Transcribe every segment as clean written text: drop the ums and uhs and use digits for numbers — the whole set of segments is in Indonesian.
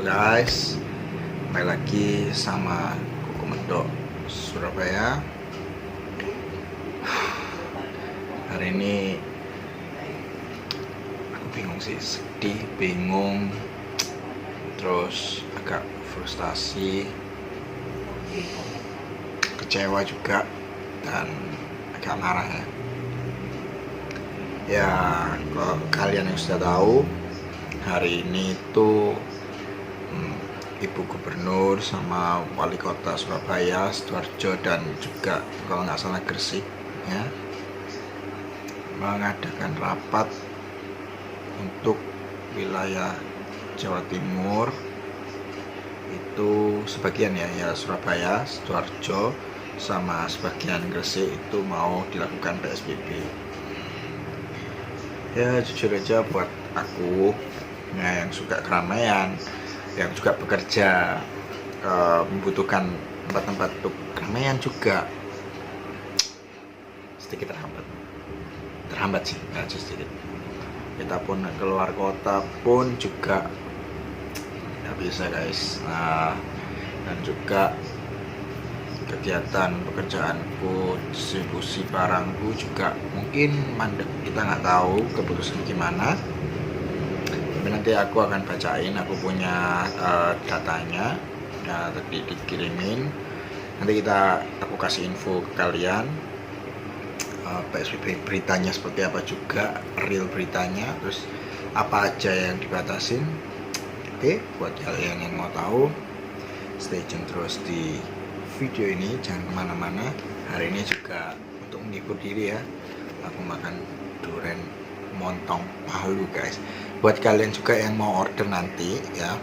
guys, kembali lagi sama Kuku Mendok Surabaya. Hari ini aku bingung sih, sedih, bingung, terus agak frustasi, kecewa juga, dan agak marah ya. Ya, kalau kalian yang sudah tahu, hari ini itu Ibu Gubernur sama Wali Kota Surabaya, Sidoarjo, dan juga kalau nggak salah Gresik ya, mengadakan rapat untuk wilayah Jawa Timur. Itu sebagian ya Surabaya, Sidoarjo, sama sebagian Gresik itu mau dilakukan PSBB. Ya jujur aja buat aku ya, yang suka keramaian, yang juga bekerja, membutuhkan tempat-tempat untuk keramaian juga, sedikit terhambat sih, nggak sedikit. Kita pun keluar kota pun juga nggak bisa guys. Dan juga kegiatan pekerjaanku, distribusi barangku juga mungkin mandek, kita nggak tahu keputusan gimana. Tapi nanti aku akan bacain, aku punya datanya ya, tadi dikirimin. Nanti aku kasih info ke kalian, PSBB beritanya seperti apa juga, real beritanya, terus apa aja yang dibatasin. Oke, buat kalian yang mau tahu, stay tune terus di video ini, jangan kemana-mana. Hari ini juga untuk menghibur diri ya, aku makan durian montong Palu guys. Buat kalian juga yang mau order nanti ya,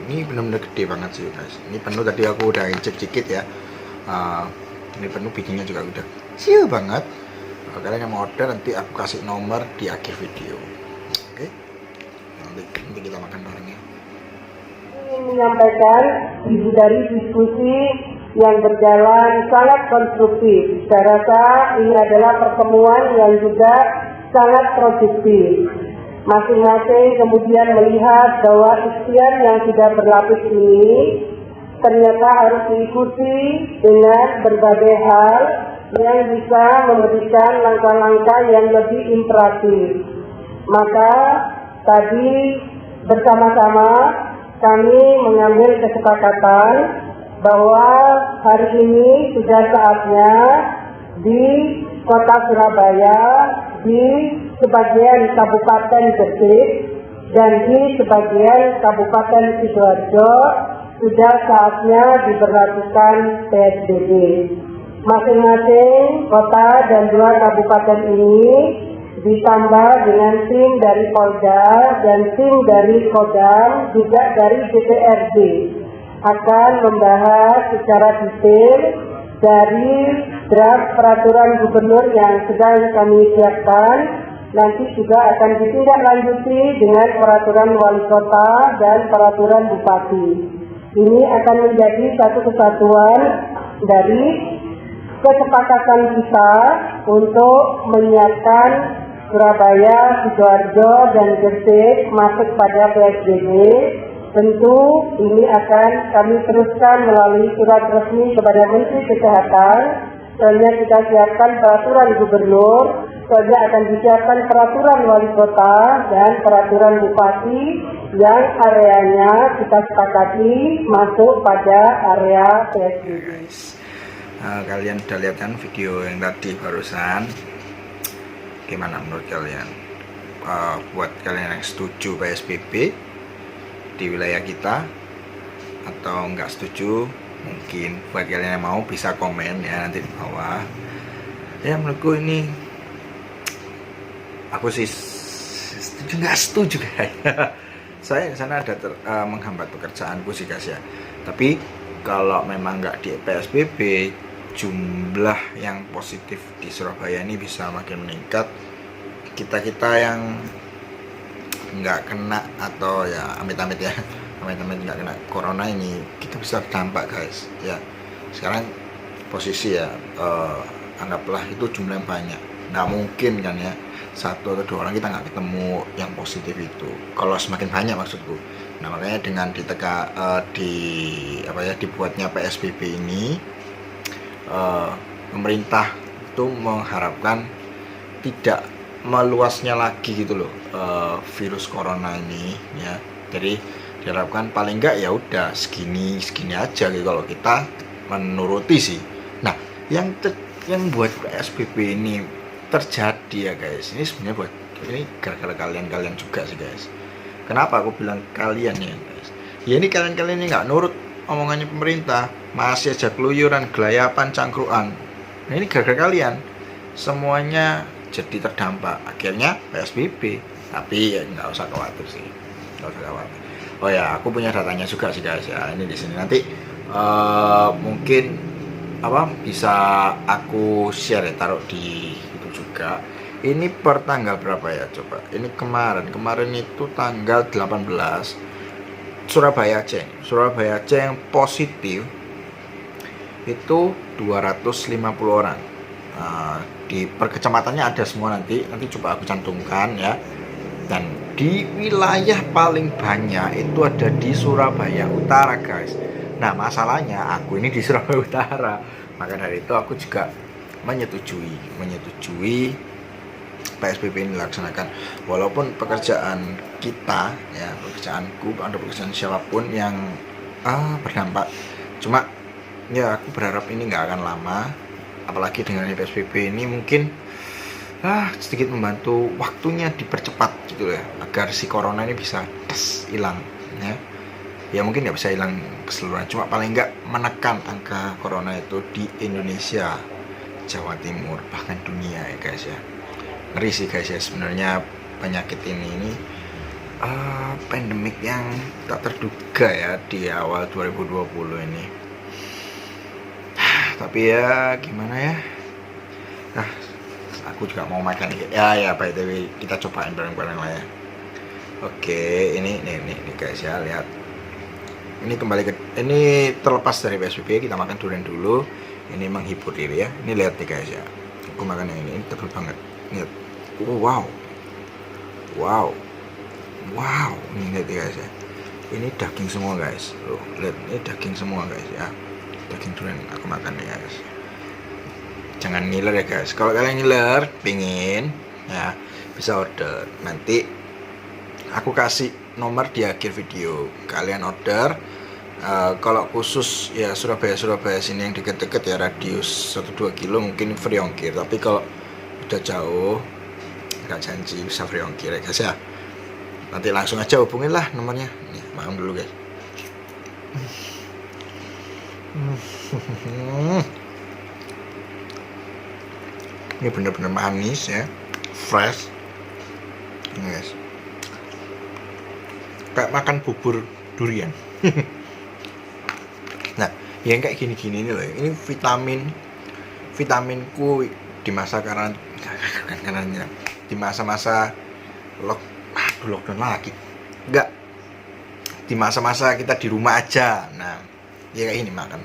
ini benar-benar gede banget sih guys. Ini penuh, tadi aku udah incip sedikit ya. Ini penuh, bikinnya juga udah kecil banget. Kalau kalian yang mau order, nanti aku kasih nomor di akhir video. Oke, nanti kita makan barengnya. Ingin menyampaikan dari diskusi yang berjalan sangat konstruktif. Saya rasa ini adalah pertemuan yang juga sangat produktif. Masing-masing kemudian melihat bahwa ikhtiar yang sudah berlapis ini ternyata harus diikuti dengan berbagai hal yang bisa memberikan langkah-langkah yang lebih imperatif. Maka tadi bersama-sama kami mengambil kesepakatan bahwa hari ini sudah saatnya di Kota Surabaya, di sebagian Kabupaten Gresik, dan di sebagian Kabupaten Sidoarjo sudah saatnya diberlakukan PSBB. Masing-masing kota dan 2 kabupaten ini ditambah dengan tim dari Polda dan tim dari Kodam, juga dari DPRD, akan membahas secara detail dari draft peraturan gubernur yang sedang kami siapkan. Nanti juga akan ditindaklanjuti dengan peraturan wali kota dan peraturan bupati. Ini akan menjadi satu kesatuan dari kesepakatan kita untuk menyiapkan Surabaya, Sidoarjo, dan Gresik masuk pada PSBB. Tentu ini akan kami teruskan melalui surat resmi kepada Menteri Kesehatan. Selanjutnya kita siapkan peraturan gubernur, selanjutnya akan disiapkan peraturan wali kota dan peraturan bupati yang areanya kita sepakati masuk pada area PSBB. Kalian sudah lihat kan video yang tadi barusan? Gimana menurut kalian? Buat kalian yang setuju PSBB di wilayah kita atau nggak setuju, mungkin buat kalian yang mau bisa komen ya nanti di bawah. Ya menurutku ini, aku sih setuju nggak setuju guys. Saya di sana ada menghambat pekerjaanku sih guys ya. Tapi kalau memang nggak di PSBB, jumlah yang positif di Surabaya ini bisa makin meningkat. Kita yang nggak kena, atau ya amit-amit ya, amit-amit nggak kena corona ini, kita bisa berdampak guys ya. Sekarang posisi ya, anggaplah itu jumlah yang banyak, nggak mungkin kan ya satu atau dua orang kita nggak ketemu yang positif itu. Kalau semakin banyak maksudku. Nah makanya dengan dibuatnya PSBB ini, pemerintah itu mengharapkan tidak meluasnya lagi gitu loh virus corona ini ya. Jadi diharapkan paling enggak ya udah segini aja gitu kalau kita menuruti sih. Nah yang buat PSBB ini terjadi ya guys, ini sebenarnya ini gara-gara kalian juga sih guys. Kenapa aku bilang kalian ya guys? Ya ini kalian ini nggak nurut omongannya pemerintah, masih aja keluyuran, gelayapan, cangkruan. Nah ini gara-gara kalian semuanya jadi terdampak. Akhirnya PSBB. Tapi ya nggak usah khawatir sih, nggak usah khawatir. Oh ya, aku punya datanya juga sih guys ya. Ini di sini nanti mungkin bisa aku share ya, taruh di itu juga. Ini per tanggal berapa ya coba? Ini kemarin itu tanggal 18 Surabaya aja yang positif itu 250 orang. Di per kecamatannya ada semua, nanti coba aku cantumkan ya. Dan di wilayah paling banyak itu ada di Surabaya Utara guys. Nah masalahnya aku ini di Surabaya Utara, maka dari itu aku juga menyetujui PSBB ini dilaksanakan. Walaupun pekerjaan kita ya, pekerjaanku atau pekerjaan siapapun yang berdampak, cuma ya aku berharap ini nggak akan lama. Apalagi dengan PSBB ini mungkin sedikit membantu waktunya dipercepat gitu ya, agar si corona ini bisa hilang ya. Ya mungkin nggak bisa hilang keseluruhan, cuma paling nggak menekan angka corona itu di Indonesia, Jawa Timur, bahkan dunia ya guys ya. Ngeri sih guys ya sebenarnya penyakit ini pandemik yang tak terduga ya di awal 2020 ini. Tapi ya gimana ya, aku juga mau makan ya by the way kita cobain bareng-bareng lah ya. Oke, ini guys ya, lihat ini ini terlepas dari PSBB, kita makan durian dulu. Ini menghibur diri ya. Ini lihat nih guys ya, aku makan yang ini tebal banget. Lihat, wow, ini lihat guys ya, ini daging semua guys. Lihat, ini daging semua guys ya, daging durian aku makan nih guys. Jangan ngiler ya guys. Kalau kalian ngiler pingin ya, bisa order. Nanti aku kasih nomor di akhir video, kalian order. Kalau khusus ya Surabaya sini yang deket-deket ya, radius 1-2 kilo mungkin free ongkir. Tapi kalau udah jauh nggak janji bisa free ongkir ya guys ya. Nanti langsung aja hubungin lah nomornya. Nih makan dulu guys. Ini bener-bener manis ya, fresh ini guys, kayak makan bubur durian. Nah yang kayak gini-gini ini loh, ini vitaminku di masa karantina, di masa-masa lockdown lagi, enggak, di masa-masa kita di rumah aja. Nah ya kayak ini, makan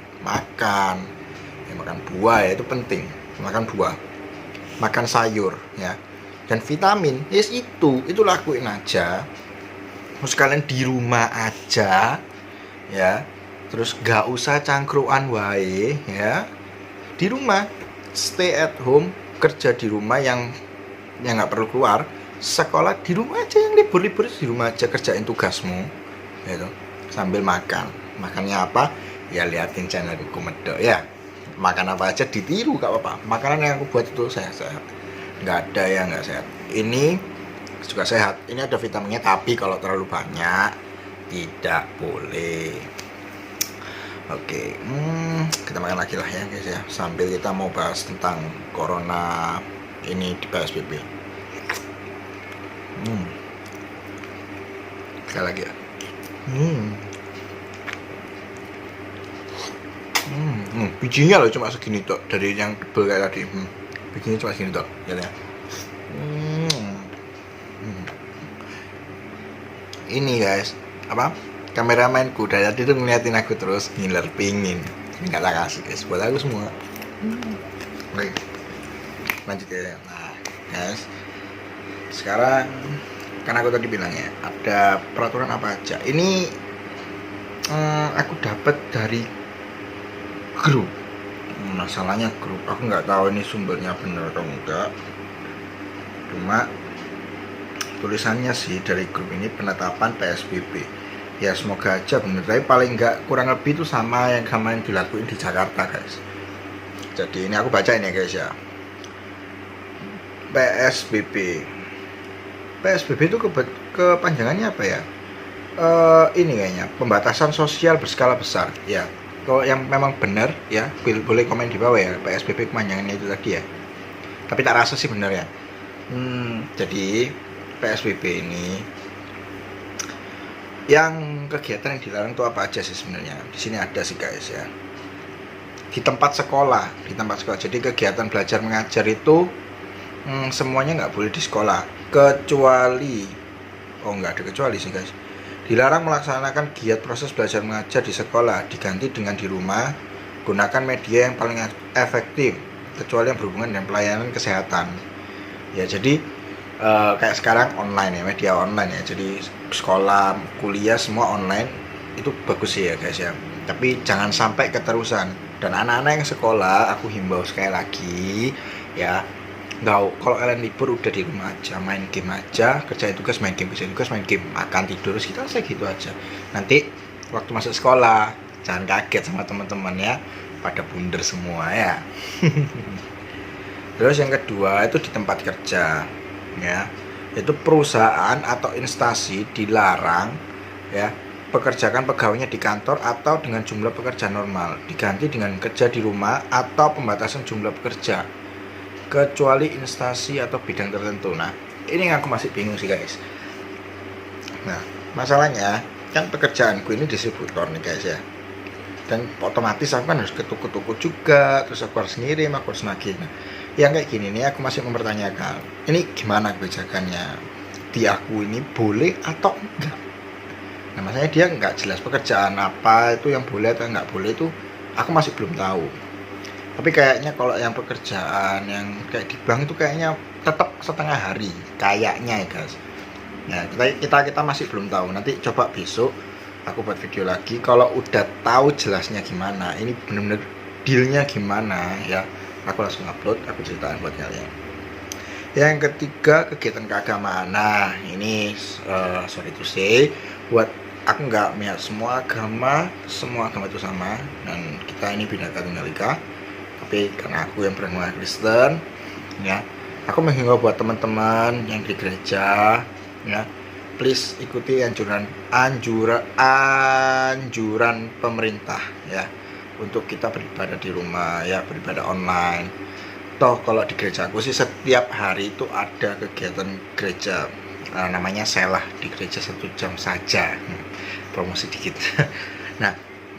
buah ya, itu penting, makan buah, makan sayur ya, dan vitamin yes itu lakuin aja. Terus kalian di rumah aja ya, terus gak usah cangkruan wae ya, di rumah, stay at home, kerja di rumah, yang nggak perlu keluar, sekolah di rumah aja, yang libur di rumah aja, kerjain tugasmu gitu sambil makannya apa ya, liatin channelku medok ya. Makan apa aja ditiru gak apa-apa, makanan yang aku buat itu sehat, nggak ada yang nggak sehat. Ini juga sehat, ini ada vitaminnya, tapi kalau terlalu banyak tidak boleh. Oke, kita makan lagi lah ya guys ya, sambil kita mau bahas tentang corona ini di PSBB. Sekali lagi ya. Bijinya loh cuma segini tok, dari yang tebel kayak tadi. Bijinya cuma segini tok, ya. Ini guys, kameramenku dari tadi tuh ngeliatin aku terus ngiler, pingin. Ini nggak tak kasih guys, buat aku semua. Oke, lanjut ya. Nah guys, sekarang karena aku tadi bilang ya ada peraturan apa aja. Ini aku dapat dari grup. Masalahnya grup, aku nggak tahu ini sumbernya benar atau enggak. Cuma tulisannya sih dari grup ini penetapan PSBB. Ya semoga aja benar. Tapi paling nggak kurang lebih itu sama yang dilakuin di Jakarta guys. Jadi ini aku baca ini guys ya. PSBB. PSBB itu kepanjangannya apa ya? Ini kayaknya pembatasan sosial berskala besar ya. Kalau yang memang benar ya boleh komen di bawah ya, PSBB kepanjangannya itu tadi ya. Tapi tak rasa sih benar ya. Jadi PSBB ini yang kegiatan yang dilarang itu apa aja sih sebenarnya? Di sini ada sih guys ya. Di tempat sekolah. Jadi kegiatan belajar mengajar itu semuanya nggak boleh di sekolah, kecuali nggak ada kecuali sih guys. Dilarang melaksanakan giat proses belajar mengajar di sekolah, diganti dengan di rumah. Gunakan media yang paling efektif, kecuali yang berhubungan dengan pelayanan kesehatan. Ya jadi kayak sekarang online ya, media online ya. Jadi sekolah, kuliah semua online itu bagus sih ya guys ya. Tapi jangan sampai keterusan. Dan anak-anak yang sekolah, aku himbau sekali lagi ya. Nggak, kalau kalian libur udah di rumah aja, main game aja, kerjain tugas main game, makan tidur, kita selesai gitu aja. Nanti waktu masuk sekolah jangan kaget sama teman-teman ya, pada bundar semua ya. Terus yang kedua itu di tempat kerja ya, itu perusahaan atau instansi dilarang ya pekerjakan pegawainya di kantor atau dengan jumlah pekerja normal, diganti dengan kerja di rumah atau pembatasan jumlah pekerja, kecuali instansi atau bidang tertentu. Nah, ini yang aku masih bingung sih guys. Nah, masalahnya kan pekerjaanku ini distributor nih guys ya. Dan otomatis aku kan harus ke toko-toko juga, terus aku harus ngirim, aku harus nagih. Nah, yang kayak gini nih aku masih mempertanyakan, ini gimana kebijakannya? Di aku ini boleh atau enggak? Nah, maksudnya dia nggak jelas pekerjaan apa itu yang boleh atau nggak boleh itu aku masih belum tahu. Tapi kayaknya kalau yang pekerjaan yang kayak di bank itu kayaknya tetap setengah hari kayaknya ya guys. Nah kita masih belum tahu. Nanti coba besok aku buat video lagi kalau udah tahu jelasnya gimana, ini bener-bener dealnya gimana ya, aku langsung upload, aku ceritain buat kalian. Yang ketiga kegiatan keagamaan. Nah ini sorry to say, buat aku nggak melihat semua agama itu sama, dan kita ini Bhinneka Tunggal Ika. Tapi karena aku yang beragama Kristen ya, aku menghimbau buat teman-teman yang di gereja ya, please ikuti anjuran pemerintah ya, untuk kita beribadah di rumah ya, beribadah online. Toh kalau di gereja aku sih setiap hari itu ada kegiatan gereja, namanya selah di gereja 1 jam saja, promosi dikit. Nah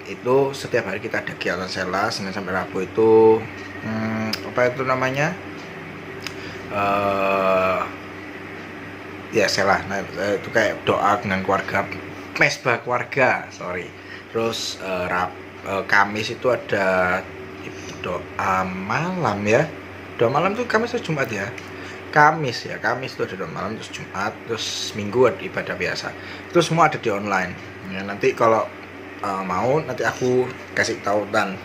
itu setiap hari kita ada kegiatan selah Senin sampai Rabu itu apa itu namanya ya selah. Nah itu kayak doa dengan keluarga, mesbah keluarga terus Kamis itu ada doa malam ya, doa malam itu Kamis atau Jumat ya, Kamis itu ada doa malam, terus Jumat, terus Minggu ada ibadah biasa. Itu semua ada di online ya. Nanti kalau mau nanti aku kasih tahu dan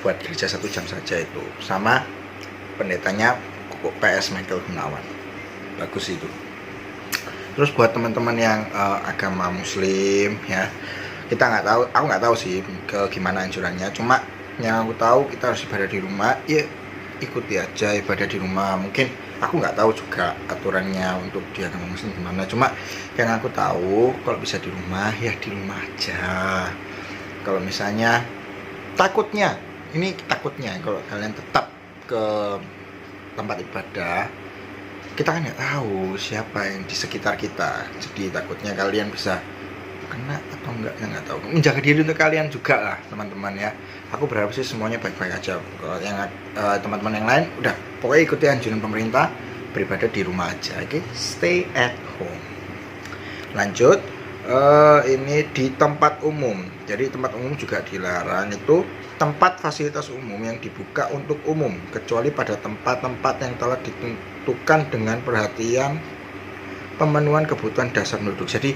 buat gereja 1 jam saja itu, sama pendetanya PS Michael Gunawan, bagus itu. Terus buat teman-teman yang agama Muslim ya, kita aku nggak tahu sih gimana anjurannya, cuma yang aku tahu kita harus ibadah di rumah ya, ikuti aja ibadah di rumah. Mungkin aku nggak tahu juga aturannya untuk di agama Muslim gimana, cuma yang aku tahu kalau bisa di rumah ya di rumah aja. Kalau misalnya takutnya kalau kalian tetap ke tempat ibadah, kita kan nggak tahu siapa yang di sekitar kita, jadi takutnya kalian bisa kena atau enggak, ya nggak tahu. Menjaga diri untuk kalian juga lah teman-teman ya. Aku berharap sih semuanya baik-baik aja. Kalau yang teman-teman yang lain udah pokoknya ikuti anjuran pemerintah, beribadah di rumah aja, oke? Stay at home. Lanjut, ini di tempat umum. Jadi tempat umum juga dilarang, itu tempat fasilitas umum yang dibuka untuk umum, kecuali pada tempat-tempat yang telah tentukan dengan perhatian pemenuhan kebutuhan dasar penduduk. Jadi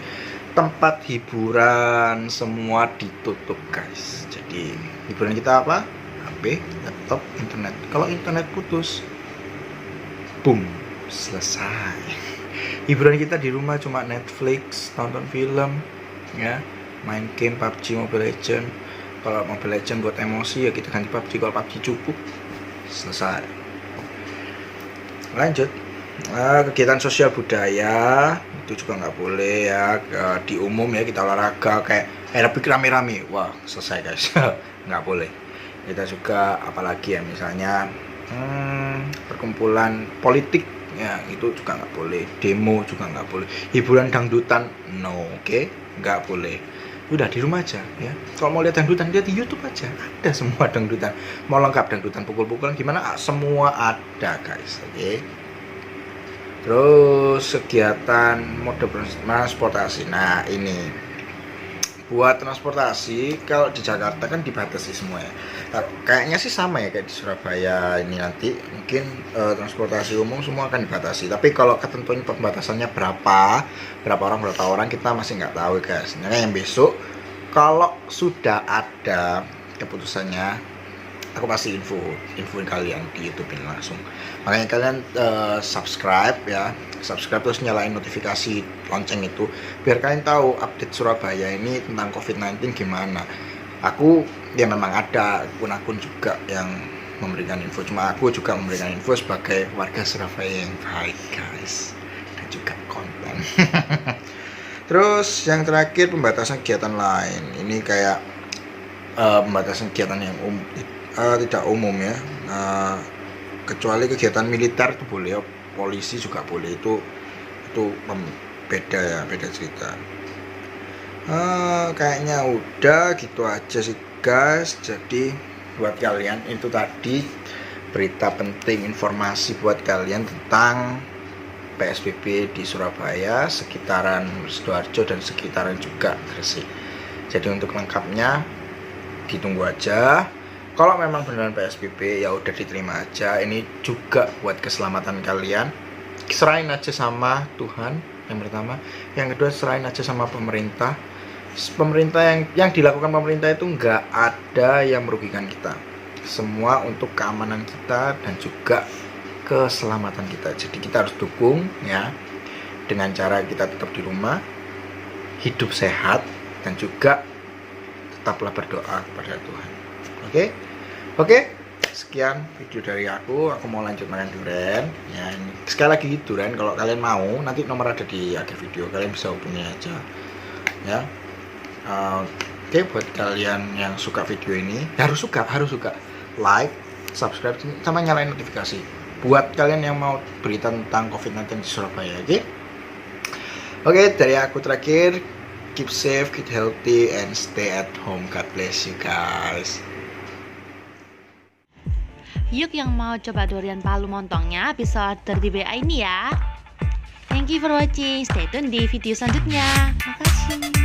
tempat hiburan semua ditutup guys. Jadi hiburan kita apa? HP, laptop, internet. Kalau internet putus, boom, selesai. Hiburan kita di rumah cuma Netflix, nonton film, ya, main game PUBG, Mobile Legend. Kalau Mobile Legend buat emosi ya kita ganti PUBG. Kalau PUBG cukup, selesai. Lanjut, kegiatan sosial budaya itu juga nggak boleh ya, di umum ya, kita olahraga kayak aerobik rame-rame, wah selesai guys. Nggak boleh. Kita juga apalagi ya, misalnya perkumpulan politik ya, itu juga nggak boleh. Demo juga nggak boleh. Hiburan dangdutan no, oke? Nggak boleh. Udah di rumah aja ya. Kalau mau lihat dangdutan, lihat di YouTube aja, ada semua dangdutan. Mau lengkap dangdutan pukul-pukulan gimana, semua ada guys, oke? Terus kegiatan mode transportasi. Nah ini buat transportasi, kalau di Jakarta kan dibatasi semua ya. Kayaknya sih sama ya kayak di Surabaya ini, nanti mungkin transportasi umum semua akan dibatasi. Tapi kalau ketentuan pembatasannya berapa orang kita masih nggak tahu guys. Nah yang besok kalau sudah ada keputusannya, aku pasti infoin kalian di YouTube ini langsung. Makanya kalian subscribe ya, terus nyalain notifikasi lonceng itu biar kalian tahu update Surabaya ini tentang COVID-19 gimana. Aku ya memang ada akun-akun juga yang memberikan info, cuma aku juga memberikan info sebagai warga Surabaya yang baik guys, dan juga konten. Terus yang terakhir, pembatasan kegiatan lain. Ini kayak pembatasan kegiatan yang tidak umum ya, kecuali kegiatan militer itu boleh, polisi juga boleh, itu beda ya, beda cerita. Kayaknya udah gitu aja sih guys. Jadi buat kalian itu tadi berita penting, informasi buat kalian tentang PSBB di Surabaya, sekitaran Sidoarjo dan sekitaran juga Gresik. Jadi untuk lengkapnya ditunggu aja. Kalau memang beneran PSBB ya udah diterima aja. Ini juga buat keselamatan kalian. Serahin aja sama Tuhan yang pertama. Yang kedua serahin aja sama pemerintah. Pemerintah yang dilakukan pemerintah itu nggak ada yang merugikan kita. Semua untuk keamanan kita dan juga keselamatan kita. Jadi kita harus dukung ya, dengan cara kita tetap di rumah, hidup sehat, dan juga tetaplah berdoa kepada Tuhan. Oke, sekian video dari aku mau lanjut makan durian ya. Sekali lagi durian, kalau kalian mau nanti nomor ada di akhir video, kalian bisa hubungi aja ya. Oke, buat kalian yang suka video ini harus suka like, subscribe, sama nyalain notifikasi buat kalian yang mau berita tentang COVID-19 di Surabaya. Oke, dari aku terakhir, keep safe, keep healthy, and stay at home. God bless you guys. Yuk yang mau coba durian Palu montongnya bisa order di WA ini ya. Thank you for watching. Stay tune di video selanjutnya. Makasih.